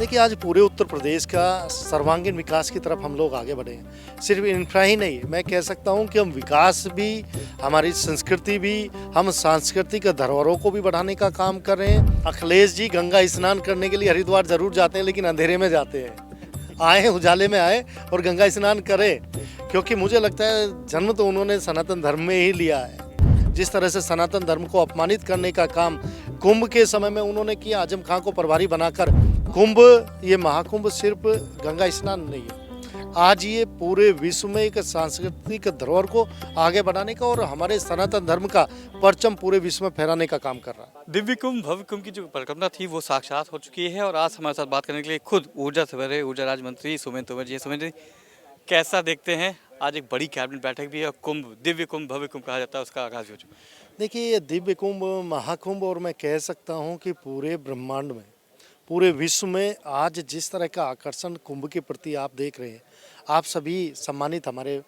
देखिए, आज पूरे उत्तर प्रदेश का सर्वांगीण विकास की तरफ हम लोग आगे बढ़े हैं। सिर्फ इंफ्रा ही नहीं, मैं कह सकता हूँ कि हम विकास भी, हमारी संस्कृति भी, हम सांस्कृतिक धरोहरों को भी बढ़ाने का काम कर रहे हैं। अखिलेश जी गंगा स्नान करने के लिए हरिद्वार जरूर जाते हैं, लेकिन अंधेरे में जाते हैं। आए उजाले में आए और गंगा स्नान करें, क्योंकि मुझे लगता है जन्म तो उन्होंने सनातन धर्म में ही लिया है। जिस तरह से सनातन धर्म को अपमानित करने का काम कुंभ के समय में उन्होंने किया, आजम खां को प्रभारी बनाकर, कुंभ, ये महाकुंभ सिर्फ गंगा स्नान नहीं है, आज ये पूरे विश्व में एक सांस्कृतिक धरोहर को आगे बढ़ाने का और हमारे सनातन धर्म का परचम पूरे विश्व में फहराने का काम कर रहा है। दिव्य कुंभ भव्य कुंभ की जो परिकल्पना थी वो साक्षात हो चुकी है और आज हमारे साथ बात करने के लिए खुद ऊर्जा सवेरे ऊर्जा राज्य मंत्री सुमेन तोमर जी। सुमेन जी, कैसा देखते हैं, आज एक बड़ी कैबिनेट बैठक भी है और कुंभ, दिव्य कुंभ भव्य कुंभ कहा जाता है, उसका आगाज हो चुका है। देखिए, ये दिव्य कुंभ, महाकुंभ, और मैं कह सकता हूँ कि पूरे ब्रह्मांड में, पूरे विश्व में आज जिस तरह का आकर्षण कुंभ के प्रति आप देख रहे हैं, आप सभी सम्मानित हमारे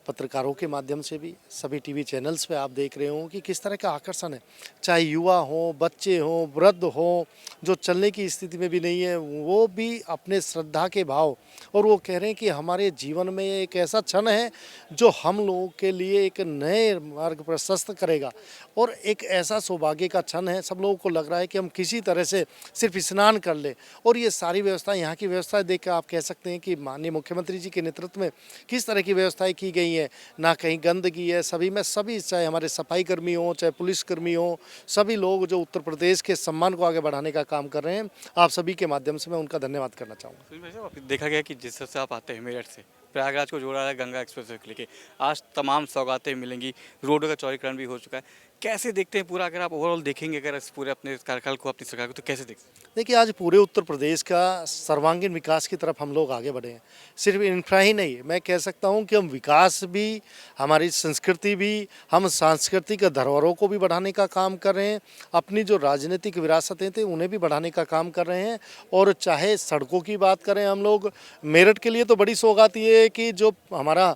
पत्रकारों के माध्यम से भी, सभी टीवी चैनल्स पे आप देख रहे हो कि किस तरह का आकर्षण है। चाहे युवा हो, बच्चे हो, वृद्ध हो, जो चलने की स्थिति में भी नहीं है, वो भी अपने श्रद्धा के भाव, और वो कह रहे हैं कि हमारे जीवन में एक ऐसा क्षण है जो हम लोगों के लिए एक नए मार्ग प्रशस्त करेगा, और एक ऐसा सौभाग्य का क्षण है। सब लोगों को लग रहा है कि हम किसी तरह से सिर्फ स्नान कर ले, और ये सारी व्यवस्था, यहाँ की व्यवस्था देख कर आप कह सकते हैं कि माननीय मुख्यमंत्री जी के नेतृत्व में किस तरह की व्यवस्थाएं की गई है। ना कहीं गंदगी है, सभी में सभी, चाहे हमारे सफाई कर्मी हो, चाहे पुलिस कर्मी हो, सभी लोग जो उत्तर प्रदेश के सम्मान को आगे बढ़ाने का काम कर रहे हैं, आप सभी के माध्यम से मैं उनका धन्यवाद करना चाहूँगा। देखा गया कि जिस तरह से आप आते हैं मेरठ से प्रयागराज को जोड़ा है गंगा एक्सप्रेस वे लेके, आज तमाम सौगातें मिलेंगी, रोडों का चौड़ीकरण भी हो चुका है। कैसे देखते हैं पूरा, अगर आप ओवरऑल देखेंगे अगर इस पूरे अपने कार्यकाल को, अपनी सरकार को, तो कैसे देखते हैं? देखिए, आज पूरे उत्तर प्रदेश का सर्वांगीण विकास की तरफ हम लोग आगे बढ़े हैं। सिर्फ इंफ्रा ही नहीं, मैं कह सकता हूँ कि हम विकास भी, हमारी संस्कृति भी, हम सांस्कृतिक धरोहरों को भी बढ़ाने का काम कर रहे हैं। अपनी जो राजनीतिक विरासतें थे उन्हें भी बढ़ाने का काम कर रहे हैं। और चाहे सड़कों की बात करें हम लोग, मेरठ के लिए तो बड़ी सौगात ये है कि जो हमारा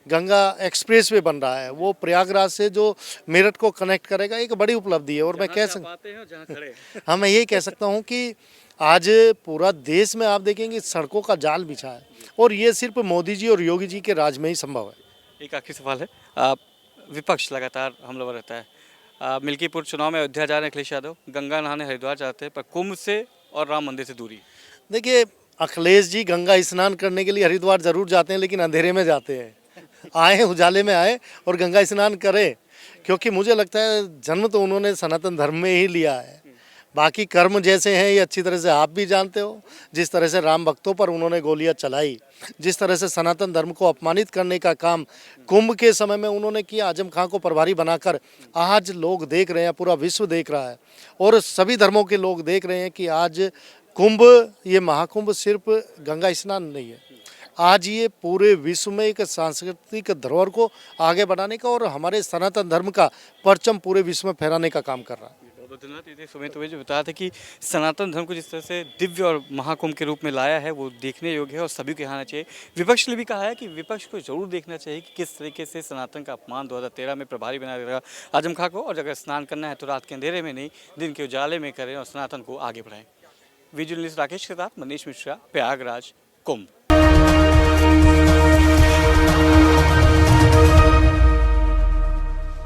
गंगा एक्सप्रेस वे बन रहा है, वो प्रयागराज से जो मेरठ को कनेक्ट करेगा, एक बड़ी उपलब्धि है। और मैं कह सकता हाँ, मैं यही कह सकता हूँ कि आज पूरा देश में आप देखेंगे सड़कों का जाल बिछा है, और ये सिर्फ मोदी जी और योगी जी के राज में ही संभव है। एक आखिरी सवाल है, विपक्ष लगातार हमलावर रहता है। मिल्कीपुर चुनाव में अयोध्या जा रहे हैं अखिलेश यादव, गंगा नहाने हरिद्वार जाते हैं, पर कुंभ से और राम मंदिर से दूरी। देखिए, अखिलेश जी गंगा स्नान करने के लिए हरिद्वार जरूर जाते हैं, लेकिन अंधेरे में जाते हैं। आए उजाले में आए और गंगा स्नान करें, क्योंकि मुझे लगता है जन्म तो उन्होंने सनातन धर्म में ही लिया है। बाकी कर्म जैसे हैं ये अच्छी तरह से आप भी जानते हो। जिस तरह से राम भक्तों पर उन्होंने गोलियां चलाई, जिस तरह से सनातन धर्म को अपमानित करने का काम कुंभ के समय में उन्होंने किया, आजम खां को प्रभारी बनाकर, आज लोग देख रहे हैं, पूरा विश्व देख रहा है, और सभी धर्मों के लोग देख रहे हैं कि आज कुंभ, ये महाकुंभ सिर्फ गंगा स्नान नहीं है, आज ये पूरे विश्व में एक सांस्कृतिक धरोहर को आगे बढ़ाने का और हमारे सनातन धर्म का परचम पूरे विश्व में फहराने का काम कर रहा है। बहुत धन्यवाद। सुमेन तोमर जो बताया था कि सनातन धर्म को जिस तरह से दिव्य और महाकुंभ के रूप में लाया है वो देखने योग्य है और सभी को आना चाहिए। विपक्ष ने भी कहा है कि विपक्ष को जरूर देखना चाहिए कि किस तरीके से सनातन का अपमान 2013 में प्रभारी बनाया गया आजम खां को, और अगर स्नान करना है तो रात के अंधेरे में नहीं, दिन के उजाले में करें और सनातन को आगे बढ़ाएं। विजुअलिस्ट राकेश के साथ मनीष मिश्रा, प्रयागराज, कुंभ।